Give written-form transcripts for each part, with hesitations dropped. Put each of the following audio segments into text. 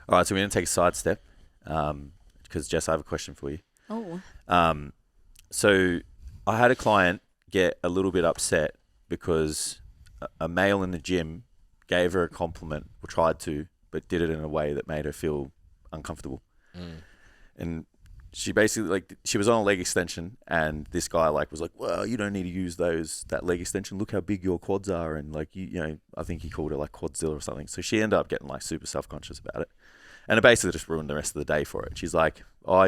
All right, so we're going to take a sidestep because, Jess, I have a question for you. Oh. So I had a client get a little bit upset because a male in the gym gave her a compliment or tried to, but did it in a way that made her feel uncomfortable. And she basically, she was on a leg extension, and this guy, was like, well, you don't need to use that leg extension. Look how big your quads are. And, I think he called it, Quadzilla or something. So she ended up getting, super self-conscious about it. And it basically just ruined the rest of the day for her. She's like, oh,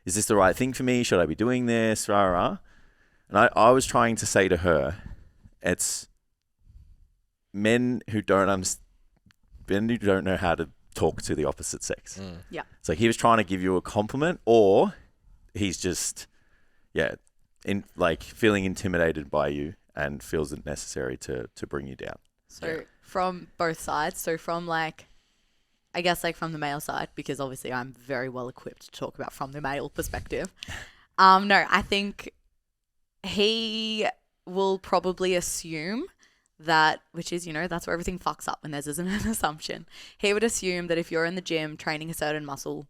is this the right thing for me? Should I be doing this? Rah, rah. And I was trying to say to her, it's men who don't know how to talk to the opposite sex. Yeah. So he was trying to give you a compliment, or he's just, feeling intimidated by you and feels it necessary to bring you down. So from both sides. So from I guess from the male side, because obviously I'm very well equipped to talk about from the male perspective. No, I think he will probably assume that, which is, that's where everything fucks up when there's an assumption. He would assume that if you're in the gym training a certain muscle,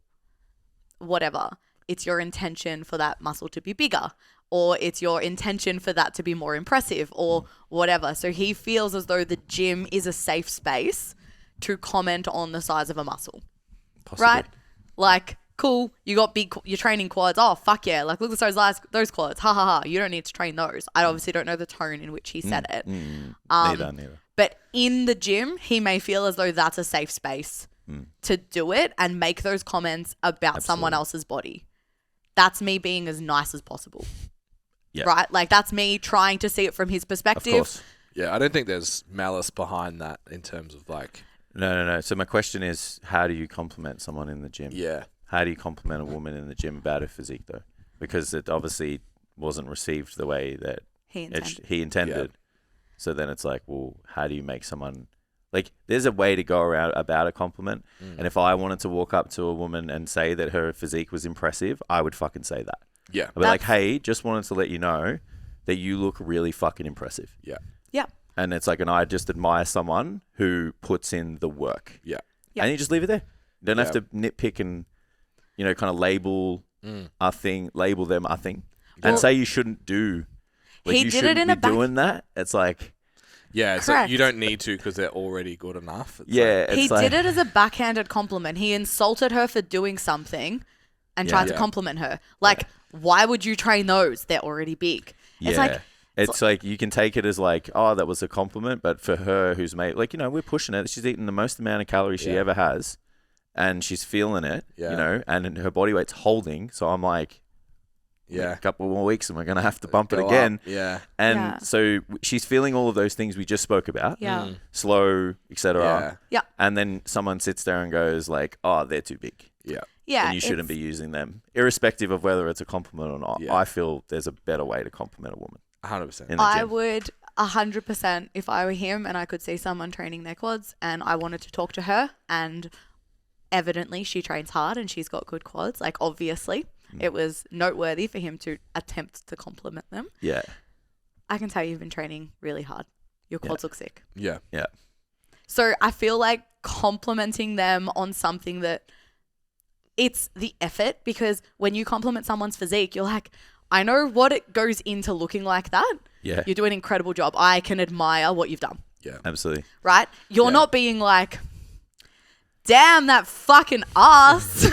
whatever, it's your intention for that muscle to be bigger, or it's your intention for that to be more impressive, or whatever. So he feels as though the gym is a safe space to comment on the size of a muscle. Possibly. Right? Cool, you got you're training quads. Oh, fuck yeah. Look at those quads. Ha ha ha. You don't need to train those. I obviously don't know the tone in which he said it. Neither. But in the gym, he may feel as though that's a safe space to do it and make those comments about someone else's body. That's me being as nice as possible. Yeah. Right? That's me trying to see it from his perspective. Of course. Yeah, I don't think there's malice behind that in terms of No. So my question is, how do you compliment someone in the gym? Yeah. How do you compliment a woman in the gym about her physique, though? Because it obviously wasn't received the way that he intended. Yeah. So then it's well, how do you make someone... there's a way to go around about a compliment. And if I wanted to walk up to a woman and say that her physique was impressive, I would fucking say that. Yeah. I'd be like, hey, just wanted to let you know that you look really fucking impressive. Yeah. Yeah. And it's and I just admire someone who puts in the work. Yeah. Yeah. And you just leave it there. You don't have to nitpick and, kind of label them a thing. And say you shouldn't do. He you did it in be doing that. It's Yeah, so Correct. you don't need to because they're already good enough. He did it as a backhanded compliment. He insulted her for doing something and tried to compliment her. Why would you train those? They're already big. Yeah. It's you can take it as oh, that was a compliment, but for her who's made, we're pushing it. She's eating the most amount of calories she ever has, and she's feeling it, and her body weight's holding. So I'm a couple more weeks and we're going to have to bump it again. Up. Yeah. And so she's feeling all of those things we just spoke about. Yeah. Slow, etc. Yeah. And then someone sits there and goes oh, they're too big. Yeah. Yeah. And you shouldn't be using them. Irrespective of whether it's a compliment or not. Yeah. I feel there's a better way to compliment a woman. 100%. I would 100%, if I were him and I could see someone training their quads and I wanted to talk to her, and evidently she trains hard and she's got good quads, obviously it was noteworthy for him to attempt to compliment them. Yeah. I can tell you've been training really hard. Your quads look sick. Yeah. Yeah. So I feel like complimenting them on something that it's the effort, because when you compliment someone's physique, you're like, I know what it goes into looking like that. Yeah. You do an incredible job. I can admire what you've done. Yeah. Absolutely. Right? You're not being like, damn, that fucking ass.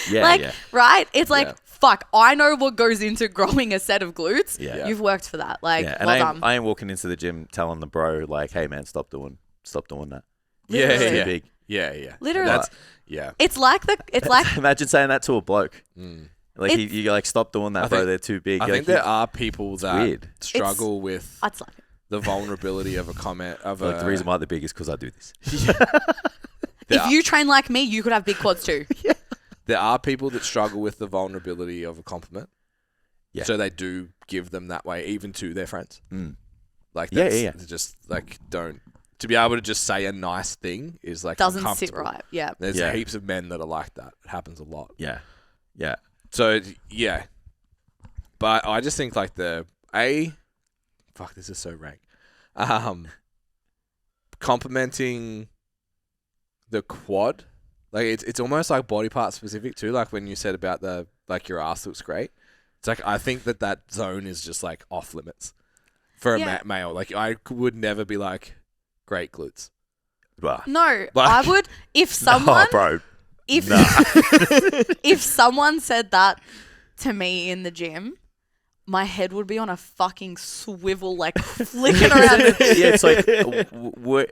Yeah. Right? It's Yeah. fuck, I know what goes into growing a set of glutes. Yeah. You've worked for that. And well done. I ain't walking into the gym telling the bro, hey, man, stop doing that. Yeah. Literally. Too Yeah. big. Yeah. Literally. Yeah. It's like Imagine saying that to a bloke. Mm. You stop doing that, bro. They're too big. I think there are people that weird. struggle with I'd slap it. the vulnerability of a comment of the reason why they're big is because I do this. If you train like me, you could have big quads too. There are people that struggle with the vulnerability of a compliment. Yeah. So they do give them that way, even to their friends. Mm. That's just don't. To be able to just say a nice thing is Doesn't sit uncomfortable. right. Yeah. There's heaps of men that are like that. It happens a lot. Yeah. So yeah, but I just think fuck, this is so rank. Complimenting the quad, like it's almost like body part specific too. Like when you said about the like your ass looks great. It's like I think that zone is just like off limits for a male. Like I would never be like great glutes. Well, No, Like- I would if someone oh, bro. if Nah. if someone said that to me in the gym, my head would be on a fucking swivel, like flicking around. Yeah, it's like,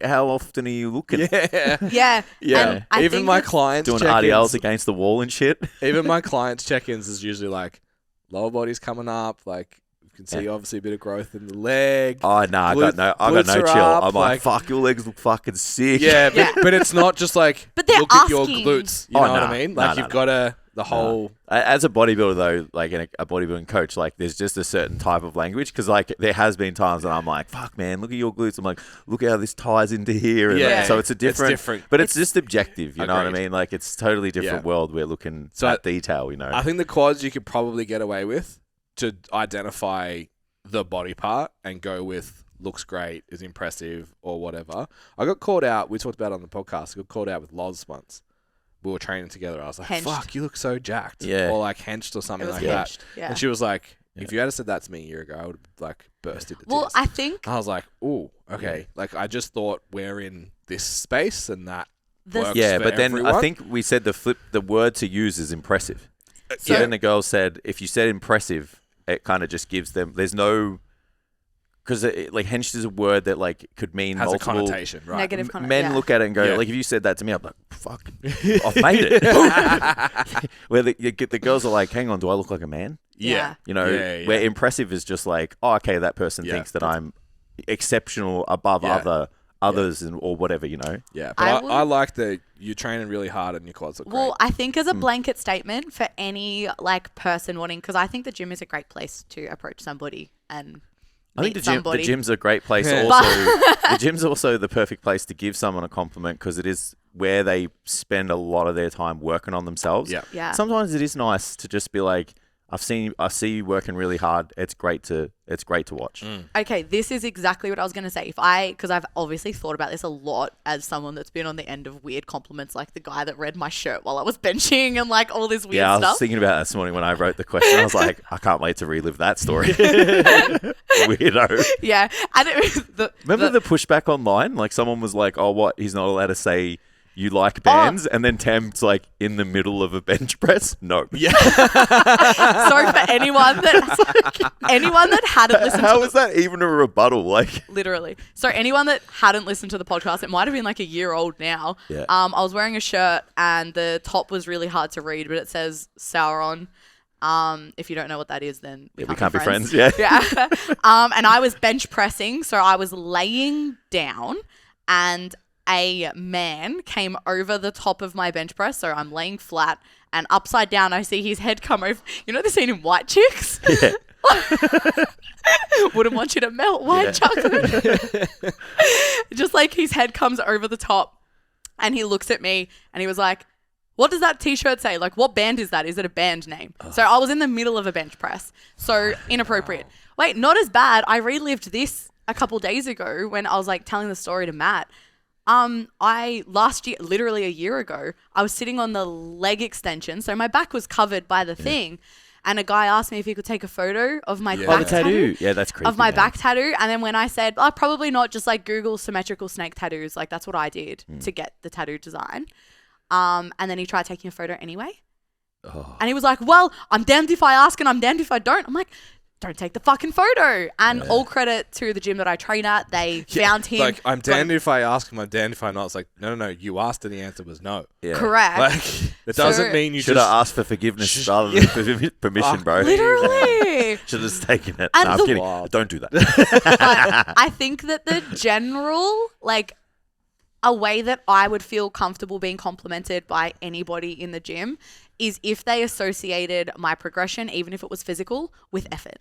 how often are you looking? Yeah. Yeah, Yeah. And I Even think my it's- clients Doing check-ins, RDLs against the wall and shit. even my clients check-ins is usually like lower body's coming up. Like you can see obviously a bit of growth in the leg. Oh, no, I got no glutes are chill. up, I'm like, fuck, your legs look fucking sick. Yeah, Yeah. but it's not just like But they're look at your asking- glutes. You Oh, know what no. I mean? No, Like no, you've no. got the whole. As a bodybuilder, though, like a bodybuilding coach, like there's just a certain type of language because, like, there has been times that I'm like, "Fuck, man, look at your glutes." I'm like, "Look how this ties into here." And Yeah. like, so it's a different, different. but it's just objective. You know what I Agreed. mean? Like it's totally different Yeah. world. We're looking So at detail. You know, I think the quads you could probably get away with to identify the body part and go with looks great, is impressive, or whatever. I got called out. We talked about it on the podcast. I got called out with Loz once. We were training together. I was like, Henged. "Fuck, you look so jacked." Yeah. Or like henched or It something was like hinged. that. Yeah. And she was like, "If you had said that to me a year ago, I would have like burst into Well, tears." I think I was like, "Ooh, okay." Like I just thought we're in this space and that the works yeah, for but then everyone. I think we said the word to use is impressive. So yeah. then the girl said, if you said impressive, it kind of just gives them. There's no. Because like henged is a word that like could mean has multiple a connotation, right? negative men yeah. look at it and go, Yeah. like, if you said that to me, I'm like, fuck, I've made it. Where the girls are like, hang on, do I look like a man? Yeah. You know, Yeah. where impressive is just like, oh, okay, that person Yeah. thinks that I'm exceptional above Yeah. others and or whatever, you know. Yeah, I but would- I like that you're training really hard and your quads look Well, great. I think as a blanket statement for any like person wanting, because I think the gym is a great place to approach somebody and I think meet the somebody. gym's a great place. Yeah. Also, the gym's also the perfect place to give someone a compliment because it is where they spend a lot of their time working on themselves. Yeah. Yeah. Sometimes it is nice to just be like, I see you working really hard. It's great to watch. Okay, this is exactly what I was going to say. Because I've obviously thought about this a lot as someone that's been on the end of weird compliments, like the guy that read my shirt while I was benching and like all this weird Yeah, I was stuff. thinking about that this morning when I wrote the question. I was like, I can't wait to relive that story. Weirdo. Yeah, and it was Remember the pushback online? Like someone was like, "Oh, what? He's not allowed to say you like bands," and then Tam's like in the middle of a bench press. No. Yeah. sorry for anyone that hadn't listened How to is that even a rebuttal? Like, literally. So anyone that hadn't listened to the podcast, it might have been like a year old now. Yeah. I was wearing a shirt and the top was really hard to read, but it says Sauron. If you don't know what that is, then we we can't can't be friends. Yeah. Yeah. And I was bench pressing, so I was laying down and a man came over the top of my bench press, so I'm laying flat and upside down I see his head come over. You know the scene in White Chicks? Yeah. Wouldn't want you to melt white chocolate. Just like his head comes over the top and he looks at me and he was like, "What does that t-shirt say? Like, what band is that? Is it a band name?" So I was in the middle of a bench press. So inappropriate. Wait, not as bad. I relived this a couple days ago when I was like telling the story to Matt. Last year, literally a year ago, I was sitting on the leg extension. So my back was covered by the thing. And a guy asked me if he could take a photo of my Yeah. Oh, back the tattoo. Yeah, that's creepy. of my man. back tattoo. And then when I said, "Oh, probably not," just like Google symmetrical snake tattoos. Like that's what I did to get the tattoo design. And then he tried taking a photo anyway. Oh. And he was like, "Well, I'm damned if I ask and I'm damned if I don't." I'm like, "Don't take the fucking photo." And all credit to the gym that I train at. They found him. Like, I'm got- damned if I ask him, I'm damned if I not. It's like, no, you asked and the answer was no. Yeah. Correct. Like, that doesn't mean you Should just... have asked for forgiveness rather than permission, bro. Literally. Should have just taken it. And No, I'm the- kidding. Wild. Don't do that. But I think that the general, like, a way that I would feel comfortable being complimented by anybody in the gym is if they associated my progression, even if it was physical, with effort.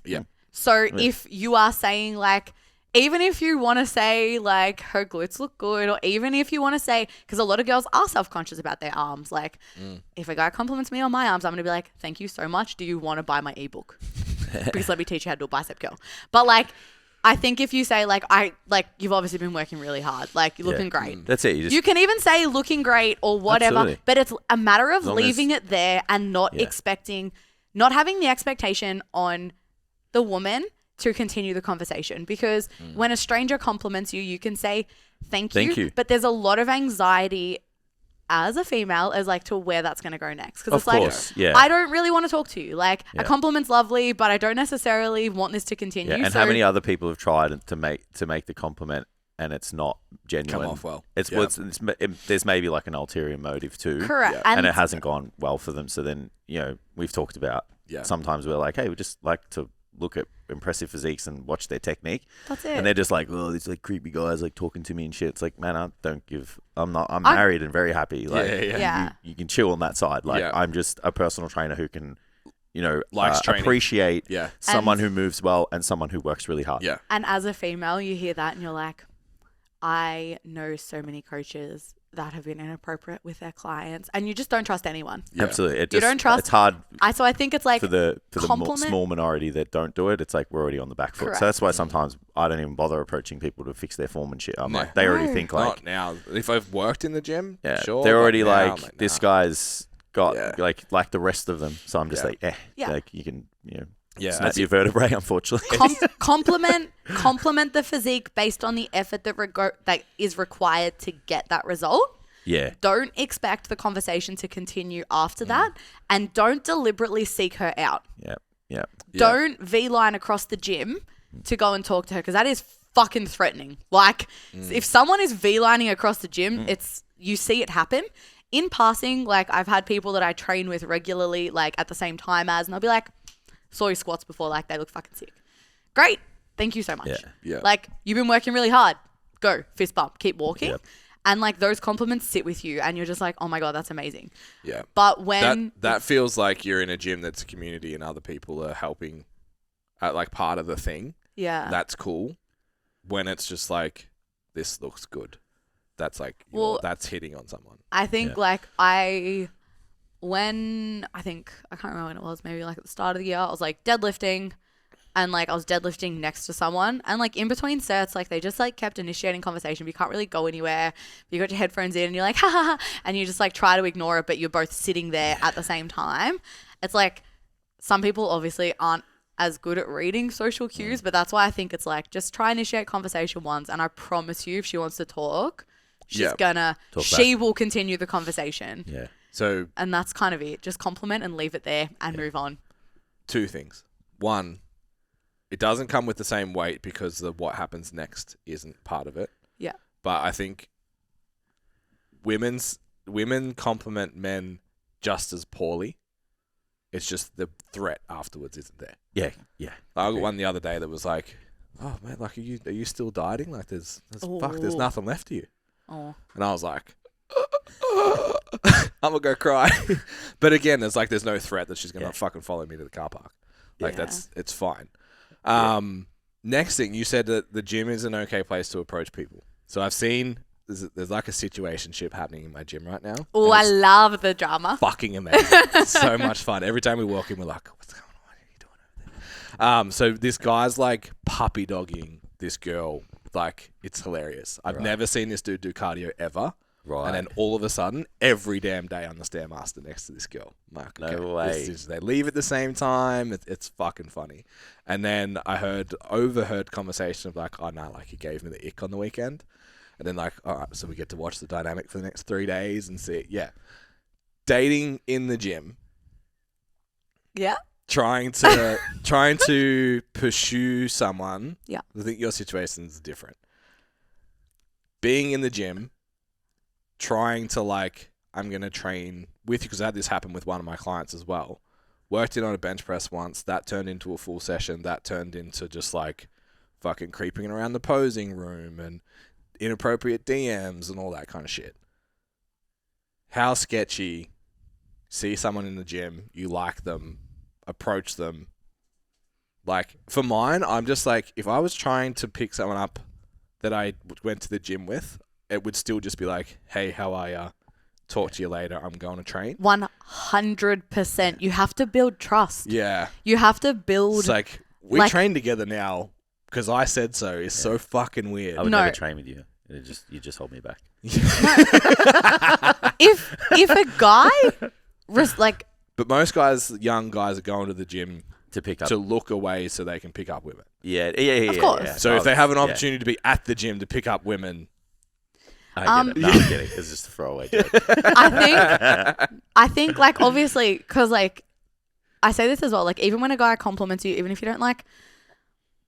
Yeah. So if you are saying, like, even if you want to say, like, her glutes look good, or even if you want to say, because a lot of girls are self-conscious about their arms. Like, if a guy compliments me on my arms, I'm going to be like, "Thank you so much. Do you want to buy my ebook? Because let me teach you how to do a bicep curl." But, like, I think if you say you've obviously been working really hard, like you're looking great. That's it. You can even say looking great or whatever, Absolutely. but it's a matter of long leaving it there and not having the expectation on the woman to continue the conversation. Because when a stranger compliments you, you can say thank you. But there's a lot of anxiety as a female as like to where that's going to go next. Because it's like, I don't really want to talk to you. Like a compliment's lovely, but I don't necessarily want this to continue. Yeah. And how many other people have tried to make the compliment and it's not genuine? Come off well. There's maybe like an ulterior motive too. Correct. Yeah. And it hasn't gone well for them. So then, we've talked about sometimes we're like, hey, we just like to look at impressive physiques and watch their technique. That's it. And they're just like, oh, these like creepy guys like talking to me and shit. It's like, man, I'm married and very happy. Like, you can chill on that side. Like, I'm just a personal trainer who can, likes training. Appreciate someone who moves well and someone who works really hard. Yeah. And as a female, you hear that and you're like, I know so many coaches that have been inappropriate with their clients, and you just don't trust anyone. Yeah. Absolutely. You don't trust. It's hard. So I think it's like for the small minority that don't do it. It's like we're already on the back foot. Correct. So that's why sometimes I don't even bother approaching people to fix their form and shit. I'm like, they already think like, not now. If I've worked in the gym, sure. They're already now, like, this guy's got like the rest of them. So I'm just like, Yeah. like you can snap your vertebrae, unfortunately. Compliment the physique based on the effort that is required to get that result. Yeah. Don't expect the conversation to continue after that, and don't deliberately seek her out. Yeah. Don't V-line across the gym to go and talk to her, because that is fucking threatening. Like, if someone is V-lining across the gym, you see it happen. In passing, like, I've had people that I train with regularly, like, at the same time as, and they'll be like, saw your squats before, like, they look fucking sick. Great. Thank you so much. Yeah. Like, you've been working really hard. Go. Fist bump. Keep walking. Yep. And, like, those compliments sit with you, and you're just like, oh, my God, that's amazing. Yeah. But when... That feels like you're in a gym that's a community and other people are helping, like, part of the thing. Yeah. That's cool. When it's just like, this looks good. That's like, that's hitting on someone. I think, I can't remember when it was, maybe, like, at the start of the year, I was, like, deadlifting. And, like, I was deadlifting next to someone. And, like, in between sets, like, they just, like, kept initiating conversation. But you can't really go anywhere. You got your headphones in and you're like, ha, ha, ha. And you just, like, try to ignore it, but you're both sitting there at the same time. It's, like, some people obviously aren't as good at reading social cues. But that's why I think it's, like, just try and initiate conversation once. And I promise you, if she wants to talk, she will continue the conversation. Yeah. And that's kind of it. Just compliment and leave it there and move on. Two things. One, it doesn't come with the same weight because what happens next isn't part of it. Yeah. But I think women compliment men just as poorly. It's just the threat afterwards isn't there. Yeah. Yeah. I got one the other day that was like, oh man, like are you still dieting? Like there's nothing left to you. Oh. And I was like, I'm gonna go cry. But again, there's no threat that she's gonna fucking follow me to the car park. Like it's fine. Next thing, you said that the gym is an okay place to approach people. So I've seen there's like a situationship happening in my gym right now. Oh, I love the drama. Fucking amazing. It's so much fun. Every time we walk in, we're like, what's going on? What are you doing over there? So this guy's like puppy dogging this girl. Like, it's hilarious. I've never seen this dude do cardio ever. Right. And then all of a sudden, every damn day on the Stairmaster next to this girl. I'm like, No way. They leave at the same time. It's fucking funny. And then I overheard conversation of like, oh no, like he gave me the ick on the weekend. And then like, all right, so we get to watch the dynamic for the next 3 days and see. Yeah. Dating in the gym. Yeah. Trying to pursue someone. Yeah. I think your situation's different. Being in the gym, trying to like, I'm going to train with you, because I had this happen with one of my clients as well. Worked in on a bench press once. That turned into a full session. That turned into just like fucking creeping around the posing room and inappropriate DMs and all that kind of shit. How sketchy. See someone in the gym, you like them, approach them. Like, for mine, I'm just like, if I was trying to pick someone up that I went to the gym with, it would still just be like, hey, how are ya? Talk to you later. I'm going to train. 100%. You have to build trust. Yeah. You have to build... It's like, we train together now because I said so is so fucking weird. I would No. never train with you. You just hold me back. If a guy like But most young guys are going to the gym To pick up. to look away so they can pick up women. Yeah. Of course. Yeah. So if they have an Yeah. opportunity to be at the gym to pick up women, I get it. No, I'm kidding. It's just a throwaway joke. I think like obviously because like I say this as well, like even when a guy compliments you, even if you don't like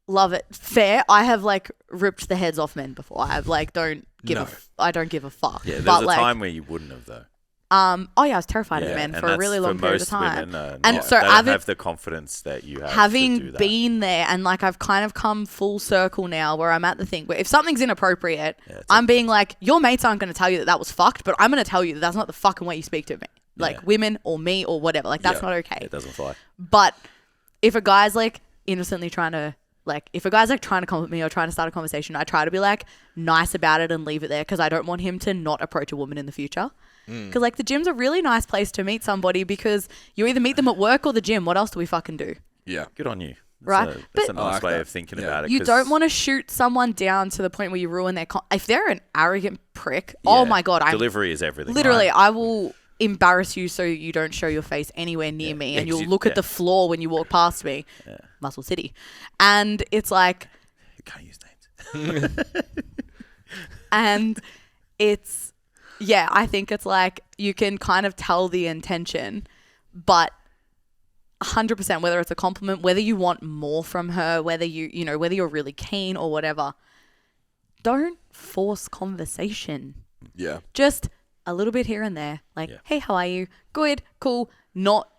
love it, fair. I have like ripped the heads off men before. I have like I don't give a fuck. Yeah, there's but a like, time where you wouldn't have though. oh yeah, I was terrified of men and for a that's really long for period most of time. Women, And not- so they don't having- have the confidence that you have. to do Having that. been there and like I've kind of come full circle now where I'm at the thing where if something's inappropriate, it's I'm being like, your mates aren't going to tell you that was fucked, but I'm going to tell you that that's not the fucking way you speak to me. Like Yeah. women or me or whatever. Like that's not okay. It doesn't fly. But if a guy's like innocently trying to if a guy's like trying to compliment me or trying to start a conversation, I try to be like nice about it and leave it there because I don't want him to not approach a woman in the future. Because like the gym's a really nice place to meet somebody because you either meet them at work or the gym. What else do we fucking do? yeah. Good on you. Right. That's a But- nice I like way that. of thinking Yeah. about it. You 'cause- don't want to shoot someone down to the point where you ruin their if they're an arrogant prick. Oh Yeah. my God. Delivery is everything. Literally, right? I will embarrass you so you don't show your face anywhere near me and 'cause you'll you- look at the floor when you walk past me. Muscle City. And it's like, You can't use names. and it's, yeah, I think it's like you can kind of tell the intention, but 100%, whether it's a compliment, whether you want more from her, whether whether you're really keen or whatever, don't force conversation. Yeah. Just a little bit here and there. Like, Yeah. hey, how are you? Good, cool. Not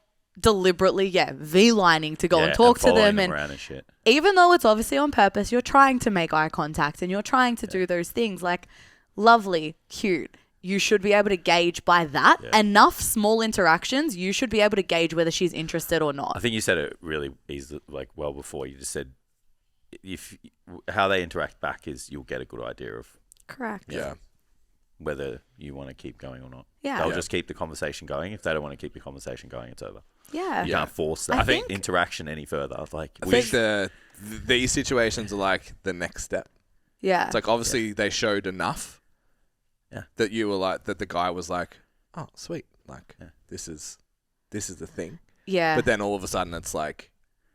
deliberately, V-lining to go and talk to following them. And around and shit. even though it's obviously on purpose, you're trying to make eye contact and you're trying to do those things. Like, lovely, cute. You should be able to gauge by that. Yeah. Enough small interactions, you should be able to gauge whether she's interested or I not. think you said it really easily, like well before. You just said how they interact back is you'll get a good idea of Correct. Yeah. whether you want to keep going or not. Yeah. They'll Yeah. just keep the conversation going. If they don't want to keep the conversation going, it's over. Yeah. You can't force that I think- interaction any further. Like I think these situations are like the next step. Yeah. It's like obviously they showed enough that you were like that the guy was like, oh sweet, like this is the thing. Yeah. But then all of a sudden it's like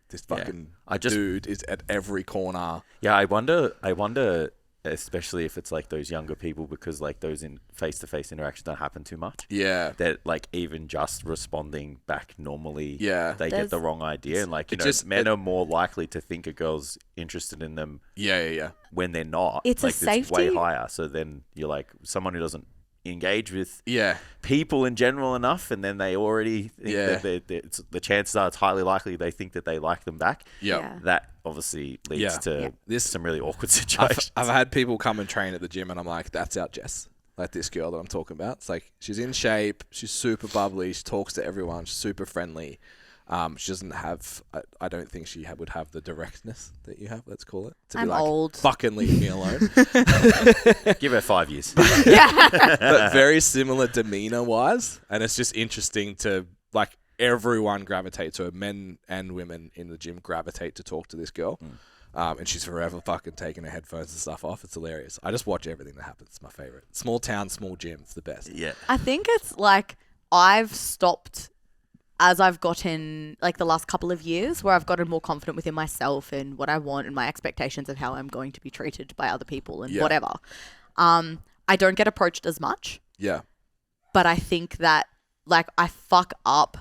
this fucking I just- dude is at every corner. Yeah, I wonder, especially if it's like those younger people, because like those in face-to-face interactions don't happen too much. Yeah. That like even just responding back normally, Yeah. they get the wrong idea, and like men are more likely to think a girl's interested in them Yeah. when they're not. It's a like, It's way safety- higher. So then you're like someone who doesn't engage with Yeah. people in general enough, and then they already think that the chances are it's highly likely they think that they like them back. Yep. Yeah. That obviously leads to some really awkward situations. I've had people come and train at the gym and I'm like, that's our Jess. Like this girl that I'm talking about. It's like she's in shape, she's super bubbly, she talks to everyone, she's super friendly. She doesn't have, I don't think she would have the directness that you have, let's call it. To I'm be like, old. fucking leave me alone. Give her 5 years. But very similar demeanor wise. And it's just interesting to, like, everyone gravitate to her. Men and women in the gym gravitate to talk to this girl. And she's forever fucking taking her headphones and stuff off. It's hilarious. I just watch everything that happens. It's my favorite. Small town, small gym. It's the best. Yeah. I think it's like I've stopped as I've gotten like the last couple of years where I've gotten more confident within myself and what I want and my expectations of how I'm going to be treated by other people and whatever. I don't get approached as much, Yeah. but I think that like I fuck up.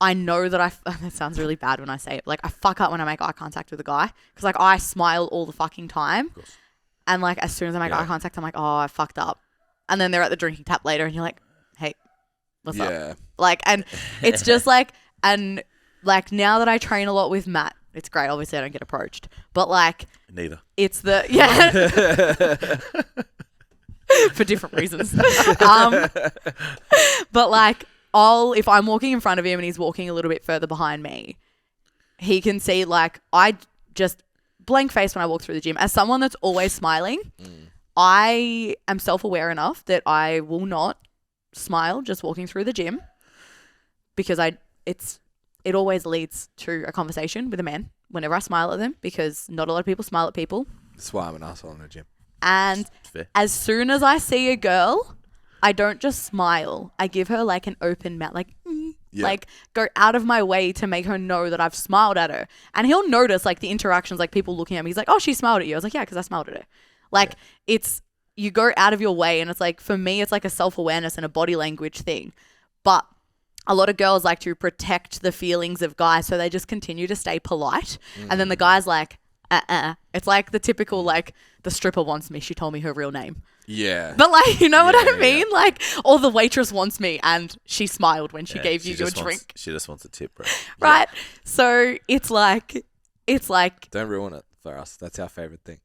I know that it sounds really bad when I say it. Like I fuck up when I make eye contact with a guy because like I smile all the fucking time. And like as soon as I make eye contact, I'm like, oh, I fucked up. And then they're at the drinking tap later and you're like, hey, what's up? Like, and it's just like, and like now that I train a lot with Matt, it's great. Obviously I don't get approached, but like Neither. it's the, for different reasons. But like if I'm walking in front of him and he's walking a little bit further behind me, he can see like I just blank face when I walk through the gym. As someone that's always smiling, I am self-aware enough that I will not smile just walking through the gym because it always leads to a conversation with a man whenever I smile at them, because not a lot of people smile at people. That's why I'm an asshole in the gym. And Fair. as soon as I see a girl, I don't just smile. I give her like an open mouth, like, like go out of my way to make her know that I've smiled at her. And he'll notice like the interactions, like people looking at me. He's like, oh, she smiled at you. I was like, yeah, because I smiled at her. Like it's, you go out of your way, and it's like, for me, it's like a self-awareness and a body language thing. But a lot of girls like to protect the feelings of guys, so they just continue to stay polite. And then the guy's like, It's like the typical, like, the stripper wants me. She told me her real name. Yeah. But, like, you know what I mean? Yeah. Like, or the waitress wants me and she smiled when she gave you your drink. She just wants a tip, bro. Right? So it's like... Don't ruin it for us. That's our favourite thing.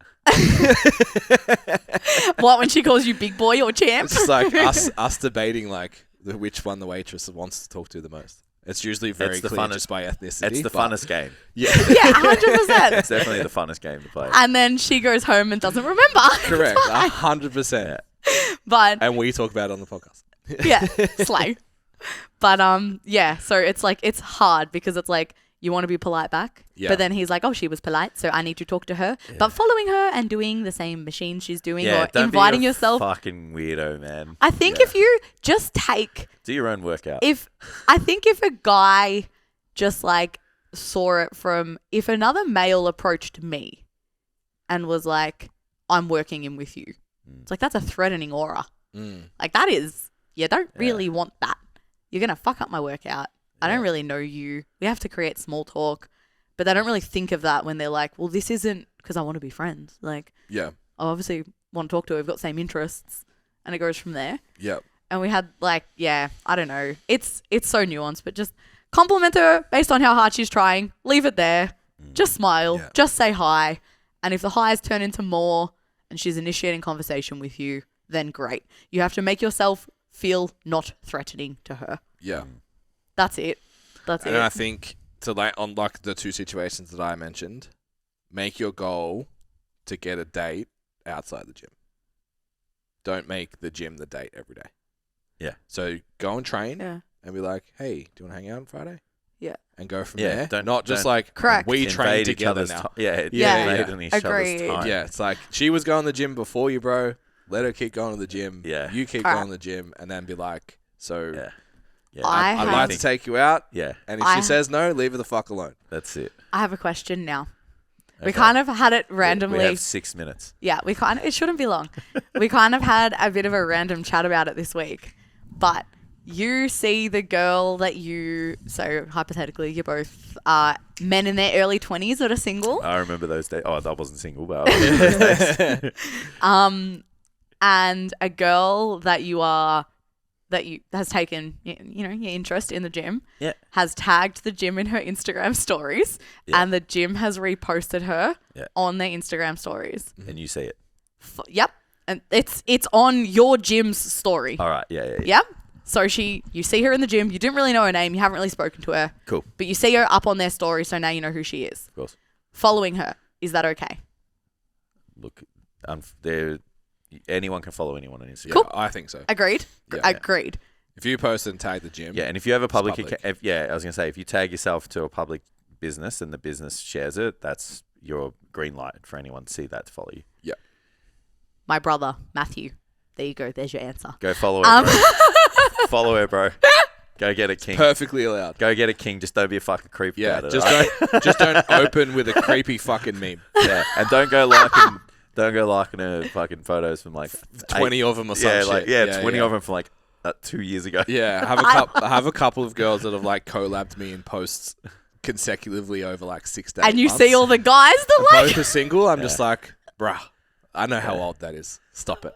What, when she calls you big boy or champ? It's just like us debating, like, which one the waitress wants to talk to the most. It's usually very clear just by ethnicity. It's the funnest game. Yeah. Yeah, 100%. It's definitely the funnest game to play. And then she goes home and doesn't remember. Correct. 100%. But And we talk about it on the podcast. yeah, slay. But yeah, so it's like, it's hard because it's like, you want to be polite back. Yeah. But then he's like, oh, she was polite, so I need to talk to her. Yeah. But following her and doing the same machine she's doing, or don't inviting be a yourself. Fucking weirdo, man. I think if you just do your own workout. I think if a guy just like saw it from, if another male approached me and was like, I'm working in with you. It's like, that's a threatening aura. Like that is, you don't really want that. You're going to fuck up my workout. I don't really know you. We have to create small talk. But they don't really think of that when they're like, well, this isn't because I want to be friends. Like, I obviously want to talk to her. We've got the same interests. And it goes from there. Yep. And we had like, I don't know. It's so nuanced, but just compliment her based on how hard she's trying. Leave it there. Just smile. Yeah. Just say hi. And if the highs turn into more and she's initiating conversation with you, then great. You have to make yourself feel not threatening to her. Yeah. That's it. And I think on like the two situations that I mentioned, make your goal to get a date outside the gym. Don't make the gym the date every day. Yeah. So go and train and be like, hey, do you want to hang out on Friday? Yeah. And go from there. Not just like, correct. We train together now. Agreed. Yeah, it's like, she was going to the gym before you, bro. Let her keep going to the gym. Yeah. You keep going to the gym, and then be like, so... Yeah, I'd like to take you out. Yeah. And if she says no, leave her the fuck alone. That's it. I have a question now. Okay. We kind of had it randomly. We have 6 minutes. Yeah, it shouldn't be long. We kind of had a bit of a random chat about it this week. But you see the girl that so hypothetically, you're both men in their early 20s that are single. I remember those days. Oh, I wasn't single, but I remember those days. And a girl that has taken, your interest in the gym, has tagged the gym in her Instagram stories, and the gym has reposted her on their Instagram stories. And you see it. Yep. And it's on your gym's story. All right. Yeah. Yep. So you see her in the gym. You didn't really know her name. You haven't really spoken to her. Cool. But you see her up on their story, so now you know who she is. Of course. Following her, is that okay? Look, anyone can follow anyone on Instagram. Cool. I think so. Agreed. Yeah. Agreed. If you post and tag the gym. Yeah, and if you have a public. public. I was going to say, if you tag yourself to a public business and the business shares it, that's your green light for anyone to see that to follow you. Yeah. My brother, Matthew. There you go. There's your answer. Go follow her, bro. Follow her, bro. Go get it, King. Perfectly allowed. Go get it, King. Just don't be a fucking creep about it. Just don't open with a creepy fucking meme. Yeah, and don't go liking her fucking photos from like 20 of them or something. Yeah, 20 of them from like 2 years ago. Yeah, have a couple of girls that have like collabed me in posts consecutively over like 6 days. And you see all the guys that like both are single. I'm just like, bruh, I know how old that is. Stop it.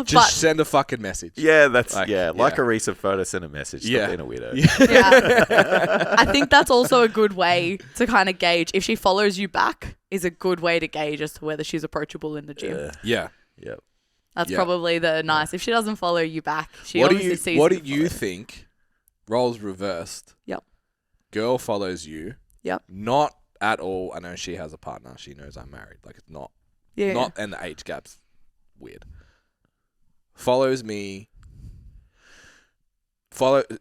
Just send a fucking message. Yeah, that's like a recent photo, send a message. Stop being a weirdo. Yeah. I think that's also a good way to kind of gauge if she follows you back. Is a good way to gauge as to whether she's approachable in the gym. Yeah. That's probably the nice. If she doesn't follow you back, she obviously sees. What do you think? Roles reversed. Yep. Girl follows you. Yep. Not at all. I know she has a partner. She knows I'm married. Like, it's not. Yeah. Not, and the age gap's weird. Follows me.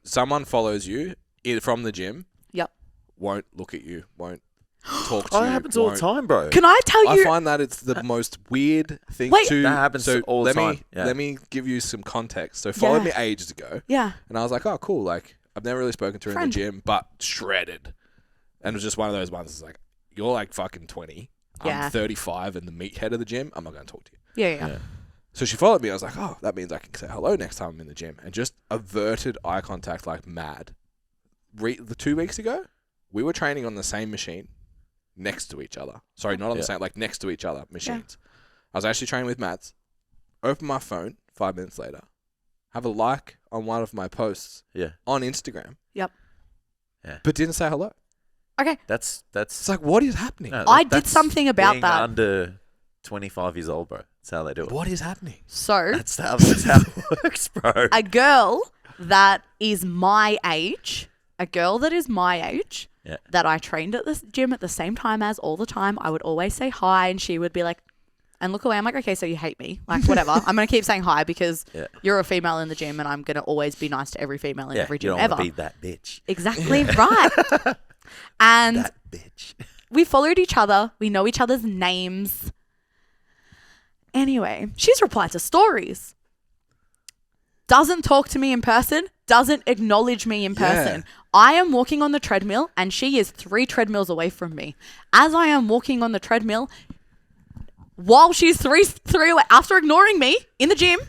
Someone follows you. from the gym. Yep. Won't look at you. Won't talk to Oh, you. it happens all the won't- time, bro. Can I tell I you? find that it's the most weird thing Wait. to. That happens all the time. Yeah. Let me give you some context. So followed Yeah. me ages ago, Yeah. and I was like, oh, cool. Like I've never really spoken to her in Friend. the gym, but shredded. And it was just one of those ones. It's like you're like fucking 20. Yeah. I'm 35 and the meathead of the gym. I'm not going to talk to you. Yeah. Yeah. So she followed me. I was like, oh, that means I can say hello next time I'm in the gym, and just averted eye contact like mad. The 2 weeks ago, we were training on the same machine. Next to each other. Sorry, not on the same, like next to each other machines. I was actually training with Mads. Open my phone 5 minutes later. Have a like on one of my posts on Instagram. Yep. Yeah. But didn't say hello. Okay. That's It's like, what is happening? no, I did that's something about being that. under 25 years old, bro. That's how they do it. What is happening? So That's how it works, bro. a girl that is my age, Yeah. that I trained at the gym at the same time as all the time, I would always say hi, and she would be like, and look away. I'm like, okay, so you hate me. Like, whatever. I'm going to keep saying hi because you're a female in the gym, and I'm going to always be nice to every female in every you gym don't ever. want to be that bitch. Exactly right. And That bitch. we followed each other. We know each other's names. Anyway, she's replied to stories. Doesn't talk to me in person. Doesn't acknowledge me in person. I am walking on the treadmill and she is 3 treadmills away from me. As I am walking on the treadmill, while she's three away, after ignoring me in the gym,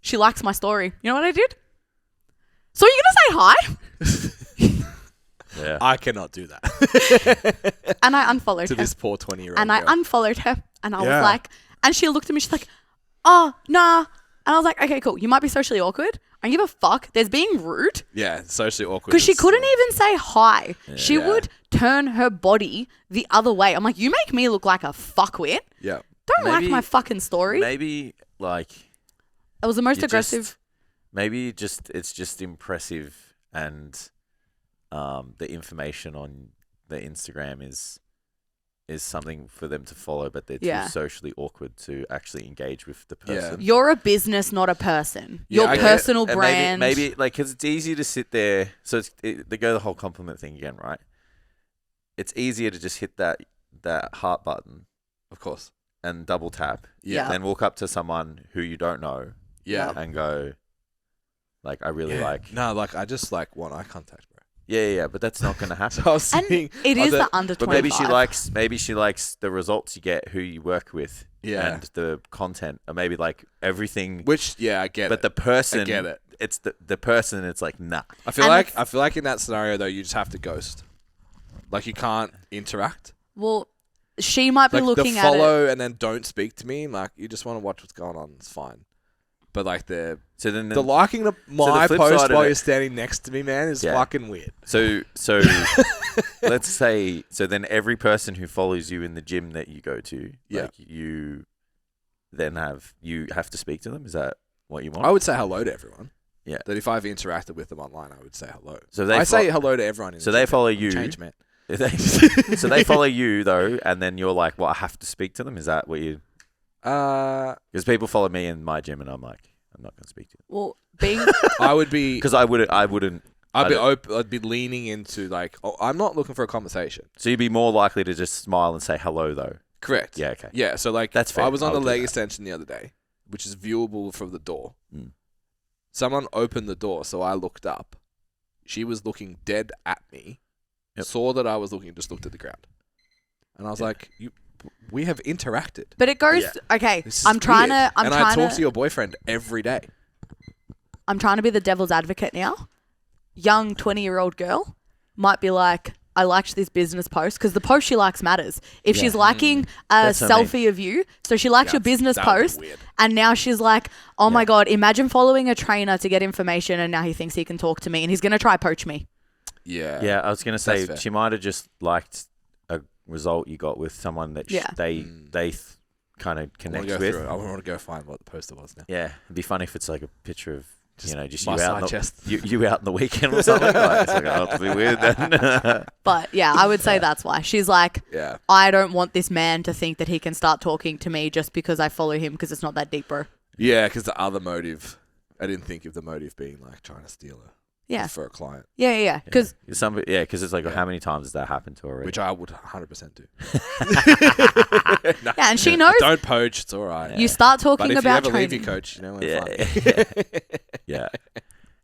she likes my story. You know what I did? So are you going to say hi? Yeah. I cannot do that And I unfollowed to her. this poor 20-year-old And I girl. unfollowed her. And I was Yeah. like, and she looked at me, she's like, oh, nah. And I was like, okay, cool. You might be socially awkward. I don't give a fuck. There's being rude. Yeah, socially awkward. Because she is- couldn't even say hi. She Yeah. would turn her body the other way. I'm like, you make me look like a fuckwit. Yeah. Don't like Maybe- my fucking story. Maybe, like, It was the most you aggressive. just- maybe just it's just impressive, and the information on the Instagram is something for them to follow, but they're Yeah. too socially awkward to actually engage with the Yeah. person. You're a business, not a person. Yeah, Your I get- personal And brand. maybe like, because it's easy to sit there. So they go the whole compliment thing again, right? It's easier to just hit that heart button Of course. and double tap, Yeah. then walk up to someone who you don't know Yeah. and go, like, I really like. No, like I just like want eye contact, bro. Yeah, but that's not going to happen. So I was and saying, it is I the was under 25. But maybe she likes the results you get, who you work with, Yeah. and the content, or maybe like everything. which I get But it. the person, I get it. It's the person. It's like, nah. I feel And like in that scenario though, you just have to ghost. Like you can't interact. Well, she might be Like looking the at it. follow and then don't speak to me. Like you just want to watch what's going on. It's fine. But like the So then, liking my flip post side of while it- you're standing next to me, man, is Yeah. fucking weird. so let's say, so then every person who follows you in the gym that you go to, Yeah. like you have to speak to them. Is that what you want? I would say hello to everyone. Yeah. That if I've interacted with them online, I would say hello. So they I say fo- hello to everyone. In So the they gym. follow I'm you. Change man. So they follow you though, and then you're like, "Well, I have to speak to them." Is that what you? Because people follow me in my gym, and I'm like, I'm not going to speak to you Well, being I would be. because I wouldn't. I'd be don't- open. I'd be leaning into like. Oh, I'm not looking for a conversation. So you'd be more likely to just smile and say hello, though. Correct. Yeah. Okay. Yeah. So like, That's fair. I was on I'll the do leg that. extension the other day, which is viewable from the door. Mm. Someone opened the door, so I looked up. She was looking dead at me. Yep. Saw that I was looking, just looked at the ground, and I was like, we have interacted. But it goes Yeah. okay. This is I'm trying weird. to. I'm and trying I talk to. to your boyfriend every day. I'm trying to be the devil's advocate now. Young 20-year-old girl might be like, I liked this business post because the post she likes matters. If she's liking a That's what I mean. selfie of you, so she likes your business That would be post, weird. and now she's like, oh my God, imagine following a trainer to get information, and now he thinks he can talk to me, and he's going to try poach me. Yeah. Yeah, I was going to say That's fair. she might have just liked a result you got with someone that Yeah. they kind of I want connect to go with. through it. I want to go find what the poster was now. Yeah, it'd be funny if it's like a picture of just my you out, side in the, chest. you out in the weekend or something. Like, it's like, oh, it'll be weird then. But yeah, I would say that's why. She's like, Yeah. I don't want this man to think that he can start talking to me just because I follow him because it's not that deep, bro. Yeah, because the other motive, I didn't think of the motive being like trying to steal her. Yeah. for a client, Yeah. Because Because it's like, how many times has that happened to already? which I would 100% do. No, yeah, and she knows. don't poach. It's all right. You start But talking if about you ever training. leave your coach, yeah, fine. yeah.